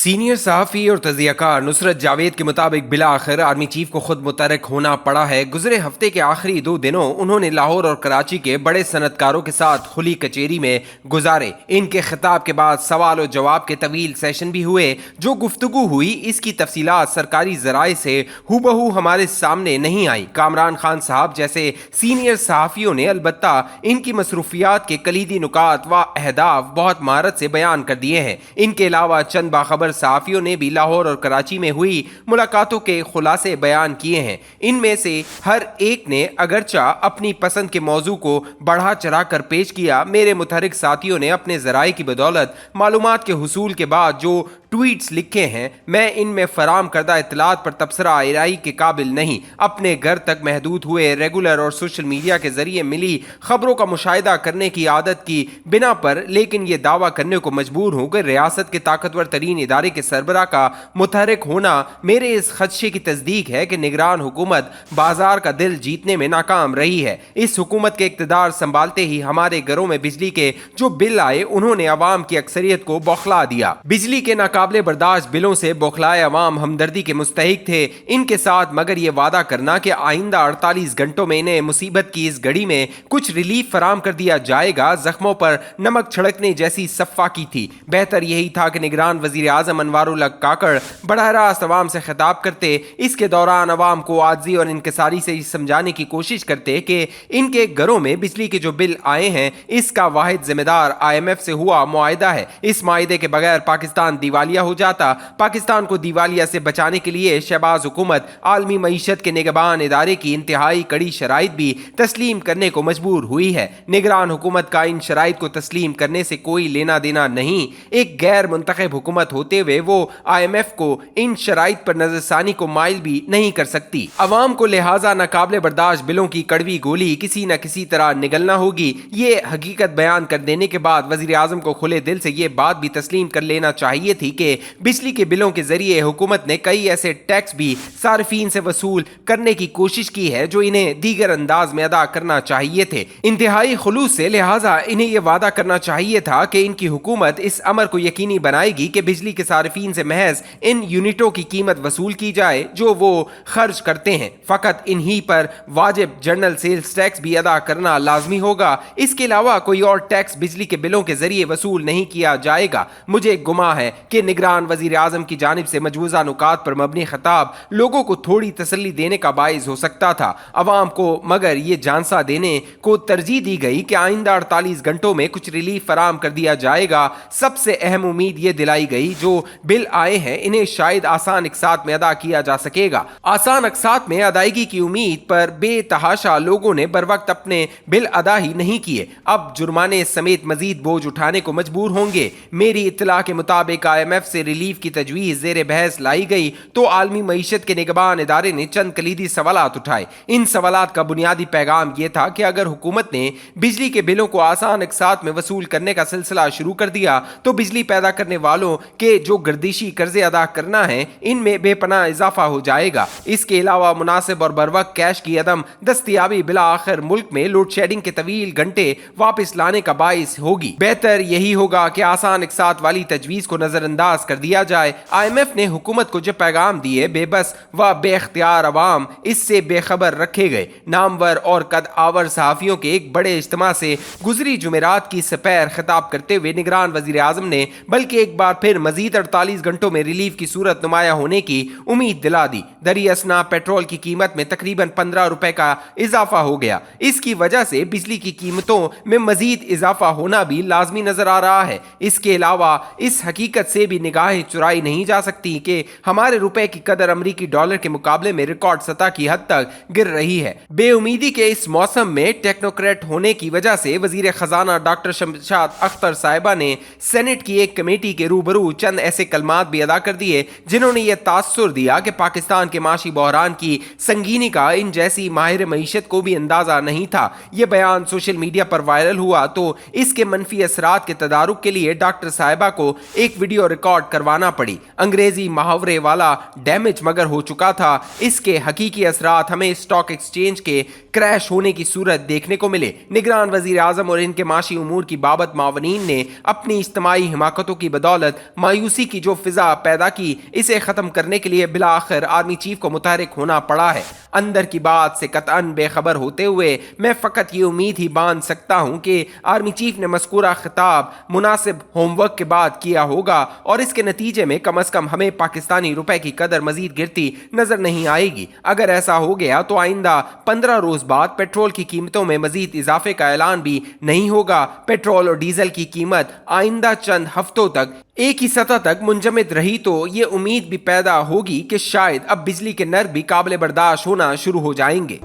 Senior सहाफ़ी और तज़ियाकार नुसरत जावेद के मुताबिक बिलाखिर आर्मी चीफ को खुद मुतरक होना पड़ा है। गुजरे हफ्ते के आखिरी 2 दिनों उन्होंने लाहौर और कराची के बड़े सनतकारों के साथ खुली कचेरी में गुजारे। इनके खिताब के बाद सवाल और जवाब के तवील सेशन भी हुए। जो गुफ्तगू हुई इसकी तफसीलात सरकारी ज़राए से हूबहू हमारे सामने नहीं आई। कामरान खान साहब जैसे सीनियर सहाफ़ियों ने अलबत्ता इनकी मसरूफियात के कलीदी नुकात व अहदाफ बहुत महारत से बयान कर दिए हैं। इनके अलावा चंद बाखबर सहाफियों ने भी लाहौर और कराची में हुई मुलाकातों के खुलासे बयान किए हैं। इनमें से हर एक ने अगरचा अपनी पसंद के मौजू को बढ़ा चढ़ा कर पेश किया। मेरे मुतहरिक साथियों ने अपने ज़राए की बदौलत मालूमात के हुसूल के बाद जो ट्वीट्स लिखे हैं, मैं इनमें फराम करदा इतलात पर तबसरा आयराई के काबिल नहीं। अपने घर तक महदूद हुए रेगुलर और सोशल मीडिया के जरिए मिली खबरों का मुशाहिदा करने की आदत की बिना पर लेकिन ये दावा करने को मजबूर हूँ कि रियासत के ताकतवर तरीन इदारे के सरबरा का मुतहरिक होना मेरे इस खदशे की तस्दीक है कि निगरान हुकूमत बाजार का दिल जीतने में नाकाम रही है। इस हुकूमत के इक़्तिदार संभालते ही हमारे घरों में बिजली के जो बिल आए उन्होंने अवाम की अक्सरियत को बौखला दिया। बिजली के नाकाबिले बर्दाश्त बिलों से बौखलाए अवाम हमदर्दी के मुस्तहिक थे इनके साथ, मगर ये वादा करना कि आइंदा 48 घंटों में इन्हें मुसीबत की इस घड़ी में कुछ रिलीफ फराम कर दिया जाएगा, जख्मों पर नमक छिड़कने जैसी सफ़ाकी थी। बेहतर यही था कि निगरान वज़ीर आज़म अनवारुल हक काकड़ बराह रास्त अवाम से खिताब करते। इसके दौरान अवाम को आज़ी और इनकिसारी से समझाने की कोशिश करते कि इनके घरों में बिजली के जो बिल आए हैं इसका वाहिद जिम्मेदार IMF से हुआ मुआहिदा है। इस मुआहिदे के बगैर पाकिस्तान दिवालिया हो जाता। पाकिस्तान को दिवालिया से बचाने के लिए शहबाज हुकूमत आलमी मईशत के निगहबान इदारे की इंतहाई कड़ी शराइत भी तस्लीम करने को मजबूर हुई है। निगरान हुकूमत का इन शराइत को तस्लीम करने से कोई लेना देना नहीं। एक गैर मुंतखब हुकूमत होते हुए वो IMF को इन शराइत पर नजरसानी को माइल भी नहीं कर सकती। अवाम को लिहाजा नाकाबिले बर्दाश्त बिलों की कड़वी गोली किसी न किसी तरह निगलना होगी। ये हकीकत बयान कर देने के बाद वजीर आजम को खुले दिल से ये बात भी तस्लीम कर लेना चाहिए थी कि बिजली के बिलों के जरिए हुकूमत ने कई ऐसे टैक्स भी सार्फिन से वसूल करने की कोशिश की है जो इन्हें दीगर अंदाज में अदा करना चाहिए थे इंतहाई खुलूस से। लिहाजा इन्हें यह वादा करना चाहिए था कि इनकी हुकूमत इस अमर को यकीनी बनाएगी कि बिजली के सार्फिन से महज इन यूनिटों की कीमत वसूल की जाए जो वो खर्च करते हैं। फकत इन्हीं पर वाजिब जनरल सेल्स टैक्स भी अदा करना लाजमी होगा। इसके अलावा कोई और टैक्स बिजली के बिलों के जरिए वसूल नहीं किया जाएगा। मुझे गुमा है कि निगरान वजीर आजम की जानिब से मजबूजा नुकात पर मबनी खिताब लोगों को थोड़ी तसल्ली देने का बाइस हो सकता था अवाम को, मगर ये जानसा देने को तरजीह दी गई कि आइंदा 48 घंटों में कुछ रिलीफ फराम कर दिया जाएगा। सबसे अहम उम्मीद ये दिलाई गई जो बिल आए हैं इन्हें शायद आसान अकसात में अदा किया जा सकेगा। आसान अकसात में अदायगी की उम्मीद पर बेतहाशा लोगों ने बर वक्त अपने बिल अदा ही नहीं किए। अब जुर्माने समेत मजीद बोझ उठाने को मजबूर होंगे। मेरी इत्तला के मुताबिक IMF से रिलीफ की तजवीज़ ज़ेर बहस लाई गई तो आलमी मईशत के निगहबान इदारे ने चंद कलीदी सवालात उठाए। इन सवालात का बुनियादी पैगाम यह था कि अगर हुकूमत ने बिजली के बिलों को आसान अकसात में वसूल करने का सिलसिला शुरू कर दिया तो बिजली पैदा करने वालों के जो गर्दिशी कर्जे अदा करना है इनमें बेपनाह इजाफा हो जाएगा। इसके अलावा मुनासिब और बरवक्त कैश की अदम दस्तयाबी बिला आखिर मुल्क में लोड शेडिंग के तवील घंटे वापस लाने का बाइस होगी। बेहतर यही होगा कि आसान अकसात वाली तजवीज़ को नजरअंदाज कर दिया जाए। IMF ने हुकूमत को जो पैगाम दिए बेबस व बेख्तियार अवाम इससे बेखबर रखे गए। नामवर और कद आवर सहाफियों के एक बड़े इज्तिमा से गुजरी जुमेरात की सपैर खिताब करते हुए निगरान वजीर आजम ने बल्कि एक बार फिर मजीद 48 घंटों में रिलीफ की सूरत नुमाया होने की उम्मीद दिला दी। दरियासना पेट्रोल की कीमत में तकरीबन 15 रुपए का इजाफा हो गया। इसकी वजह से बिजली की कीमतों में मजीद इजाफा होना भी लाजमी नजर आ रहा है। इसके अलावा इस हकीकत से भी निगाहें चुराई नहीं जा सकती कि हमारे रुपए की कदर अमरीकी डॉलर के मुकाबले में रिकॉर्ड सतह की हद तक गिर रही है। बेउमीदी के इस मौसम में टेक्नोक्रेट होने की वजह से वजीर खजाना डॉक्टर शमशाद अख्तर साहिबा ने सेनेट की एक कमेटी के रूबरू चंद ऐसे कलमात भी अदा कर दिए जिन्होंने यह तासुर दिया कि पाकिस्तान के माशी बहरान की संगीनी का इन जैसी माहिर मईशत को भी अंदाजा नहीं था। यह बयान सोशल मीडिया पर वायरल हुआ तो इसके मनफी असरात के तदारुक के लिए डॉक्टर साहिबा को एक वीडियो बॉयकॉट करवाना पड़ी। अंग्रेजी मुहावरे वाला डैमेज मगर हो चुका था। इसके हकीकी असरात हमें स्टॉक एक्सचेंज के क्रैश होने की सूरत देखने को मिले। निगरान वजीर आजम और इनके माशी उमूर की बाबत मावनीन ने अपनी इज्तिमाई हिमाकतों की बदौलत मायूसी की जो फिजा पैदा की, इसे खत्म करने के लिए बिला आखिर आर्मी चीफ को मुतहरिक होना पड़ा है। अंदर की बात से कतअन बेखबर होते हुए मैं फकत ये उम्मीद ही बांध सकता हूँ कि आर्मी चीफ ने मज़कूरा खिताब मुनासिब होमवर्क के बाद किया होगा और इसके नतीजे में कम अज कम हमें पाकिस्तानी रुपए की कदर मजीद गिरती नजर नहीं आएगी। अगर ऐसा हो गया तो आइंदा 15 रोज बाद पेट्रोल की कीमतों में मजीद इजाफे का ऐलान भी नहीं होगा। पेट्रोल और डीजल की कीमत आइंदा चंद हफ्तों तक एक ही सतह तक मुंजमद रही तो ये उम्मीद भी पैदा होगी कि शायद अब बिजली के नर्ख भी काबिल बर्दाश्त होना शुरू हो जाएंगे।